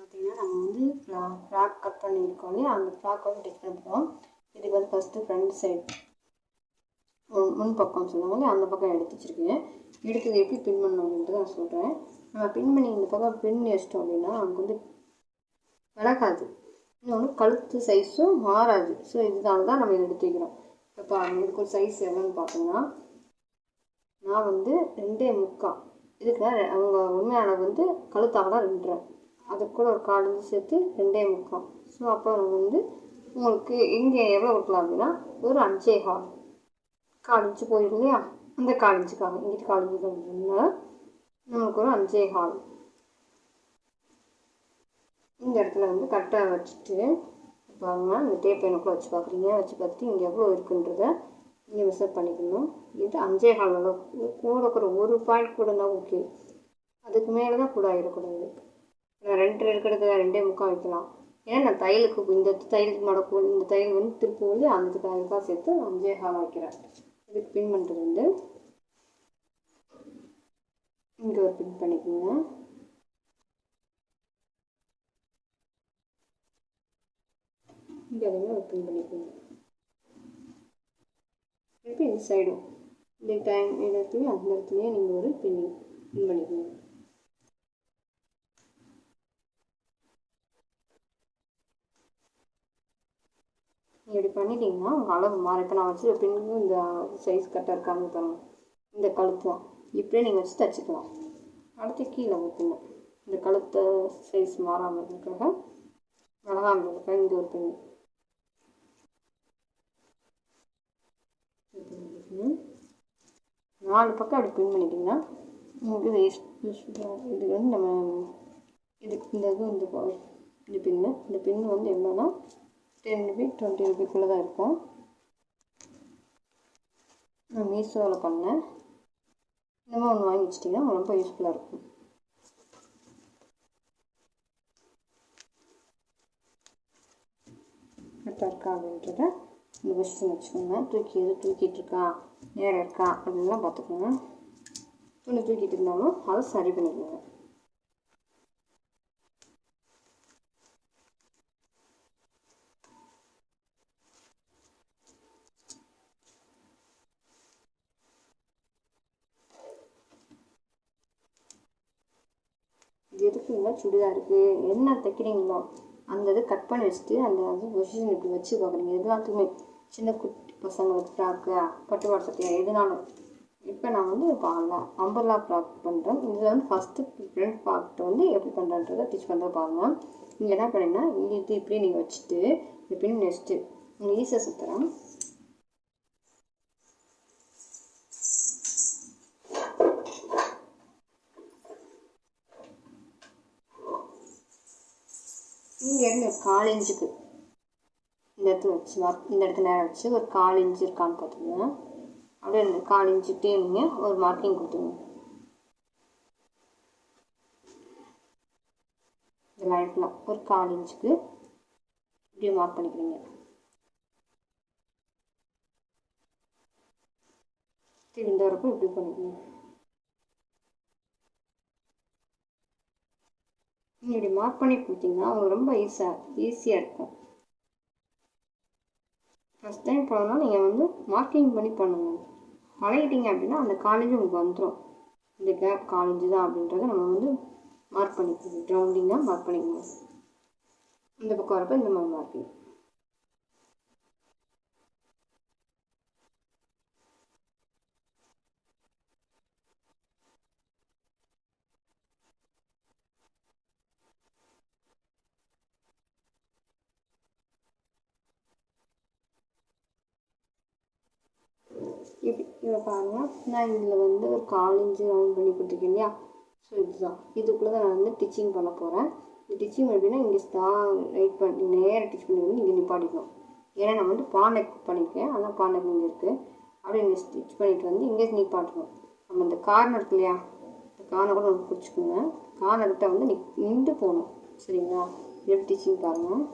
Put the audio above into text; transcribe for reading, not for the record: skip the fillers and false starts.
பார்த்தீங்கன்னா நம்ம வந்து ஃப்ராக் கட் பண்ணியிருக்கோம் இல்லையா, அந்த ஃப்ராக் வந்து தைக்க போகிறோம். இதுக்கு வந்து ஃபஸ்ட்டு ஃப்ரண்ட் சைடு முன் பக்கம் சொல்லுவாங்க, அந்த பக்கம் எடுத்து வச்சுருக்கேன். எடுத்தது எப்படி பின் பண்ணணும் அப்படின்றத நான் சொல்கிறேன். நம்ம பின் பண்ணி இந்த பக்கம் பின் வச்சிட்டோம் அப்படின்னா நமக்கு வந்து விலகாது, இன்னொன்று கழுத்து சைஸும் மாறாது. ஸோ இதனால தான் நம்ம இதை எடுத்து வைக்கிறோம். இப்போ இதுக்கு ஒரு சைஸ் எவ்வளோன்னு பார்த்தோம்னா, நான் வந்து 2.75, இதுக்கு அவங்க உண்மையான வந்து கழுத்தாக தான் 2.5, அது கூட ஒரு 1/4 இன்ச்சு சேர்த்து 2.75. ஸோ அப்போ நம்ம வந்து உங்களுக்கு இங்கே எவ்வளோ கொடுக்கலாம் அப்படின்னா ஒரு 5.25, 1/4 இன்ச்சு போயிடும் இல்லையா, அந்த 1/4 இன்ச்சுக்காக இங்கிட்டு 1/4 இன்ச்சு தான் நமக்கு ஒரு 5.25 இந்த இடத்துல வந்து கரெக்டாக வச்சுட்டு பாருங்க. இந்த டேப் எனக்குள்ள வச்சு பார்க்குறீங்க, வச்சு பார்த்துட்டு இங்கே எவ்வளோ இருக்குன்றதை நீங்கள் மெஷர் பண்ணிக்கணும். இது 5.25 அளவு கூட ஒரு பாயிண்ட் கூட இருந்தால் ஓகே, அதுக்கு மேலே தான் கூட ஆகிடக்கூடாது. நான் 2 இருக்கிறது 2.75 வைக்கலாம். ஏன்னா நான் தையலுக்கு இந்த தையலுக்கு மடக்கும், இந்த தையல் வந்து திருப்பூர் அந்த தையலுக்காக சேர்த்து 5.25 வைக்கிறேன். இதுக்கு பின் பண்ணுறது வந்து இங்கே ஒரு பின் பண்ணிக்கோங்க. இங்கே அதுவுமே ஒரு பின் பண்ணிக்கோங்க. இப்போ இந்த சைடும் இந்த டைம் இடத்துலையும் அந்த இடத்துலையும் நீங்கள் ஒரு பின் பண்ணிக்கோங்க. இப்படி பண்ணிட்டீங்கன்னா உங்கள் அளவு மாற. இப்போ நான் வச்சு பின்னும் இந்த சைஸ் கரெக்டாக இருக்காங்க பாருங்கள், இந்த கழுத்து தான் இப்படியே நீங்கள் வச்சு தைச்சிக்கலாம். அடுத்து கீழே ஊற்றுங்க. இந்த கழுத்தை சைஸ் மாறாமல் இருக்கிறதுக்காக அழகாக இருக்க இங்கே ஒரு பின் 4 பக்கம் அப்படி பின் பண்ணிட்டிங்கன்னா உங்களுக்கு இது யூஸ்ஃபுல்லாக. இது வந்து நம்ம இதுக்கு இந்த இது இந்த பின்னு வந்து எவ்வளோனா 10 ரூபி 20 ரூபிக்குள்ளே தான் இருக்கும். நான் மீஷோவில் பண்ணேன். இந்த மாதிரி ஒன்று வாங்கி வச்சிட்டிங்கன்னா ரொம்ப யூஸ்ஃபுல்லாக இருக்கும். கரெக்டாக இருக்கா அப்படின்றத இந்த கொஸ்டின் வச்சுக்கோங்க. தூக்கிட்டு இருக்கா, நேரம் இருக்கா அப்படின்லாம் பார்த்துக்கோங்க. துணி தூக்கிட்டு இருந்தாலும் அதை சரி பண்ணிக்கோங்க. இது இருக்குங்களா, சுடிதாருக்கு என்ன தைக்கிறீங்களோ அந்த இது கட் பண்ணி வச்சுட்டு அந்த வந்து பொசிஷன் இப்படி வச்சு பார்க்குறீங்க. எல்லாத்துக்குமே சின்ன குட்டி பசங்களுக்கு ஃப்ராக்கு, பட்டுவாடை சட்டையா எதுனாலும். இப்போ நான் வந்து அம்பர்லா ஃப்ராக் பண்ணுறேன். இதில் வந்து ஃபஸ்ட்டு ஃப்ரண்ட் பார்ட் வந்து எப்படி பண்ணுறன்றதை டீச் பண்ணுற பாருங்கள். நீங்கள் என்ன பண்ணீங்கன்னா இங்கே இப்படியே நீங்கள் வச்சுட்டு இந்த பின் நெக்ஸ்ட்டு நீங்கள் ஈஸியாக சுற்றுறேன். இங்கேருந்து 1/4 இன்ச்சுக்கு இந்த இடத்துல வச்சு இந்த இடத்துல நேரம் வச்சு ஒரு 1/4 இன்ச்சு இருக்கான்னு பார்த்துக்கோங்க. அப்படியே 1/4 இன்ச்சுட்டே நீங்கள் ஒரு மார்க்கிங் கொடுத்துருங்க. இந்த லைனில் ஒரு 1/4 இன்ச்சுக்கு இப்படியே மார்க் பண்ணிக்கிறீங்க. இந்த வரைக்கும் இப்படி பண்ணிக்கணும். நீங்கள் இப்படி மார்க் பண்ணி கொடுத்தீங்கன்னா உங்களுக்கு ரொம்ப ஈஸியாக இருக்கும். ஃபஸ்ட் டைம் போனோம்னா நீங்கள் வந்து மார்க்கிங் பண்ணி பண்ணணும். பழகிட்டீங்க அப்படின்னா அந்த காலேஜ் உங்களுக்கு வந்துடும். இந்த கேப் காலேஜ் தான் அப்படின்றத நம்ம வந்து மார்க் பண்ணிக்கணும். ரவுண்டிங்காக மார்க் பண்ணிக்கணும். இந்த பக்கம் வரப்போ இந்த மாதிரி மார்க்கிங். இதை பாருங்கள், நான் இதில் வந்து ஒரு 1/4 இன்ச்சு ரவுண்ட் பண்ணி கொடுத்துருக்கேன் இல்லையா. ஸோ இதுதான், இதுக்குள்ளே தான் நான் வந்து டிச்சிங் பண்ண போகிறேன். இந்த டிச்சிங் எப்படின்னா இங்கே ரைட் பண்ணி நேராக டிச் பண்ணி வந்து இங்கே நிப்பாட்டிக்கணும். ஏன்னா நான் வந்து பானெக் பண்ணியிருக்கேன், ஆனால் பானெக் இங்கே இருக்குது. அப்படியே இங்கே ஸ்டிச் பண்ணிவிட்டு வந்து இங்கே நிப்பாட்டணும். நம்ம இந்த கார்னர் இருக்கு இல்லையா, இந்த கார்னர் கூட நம்ம பிடிச்சிக்கோங்க. கார்னர்கிட்ட வந்து நின்று போகணும். சரிங்களா? எப்படி டிச்சிங் பாருங்கள்.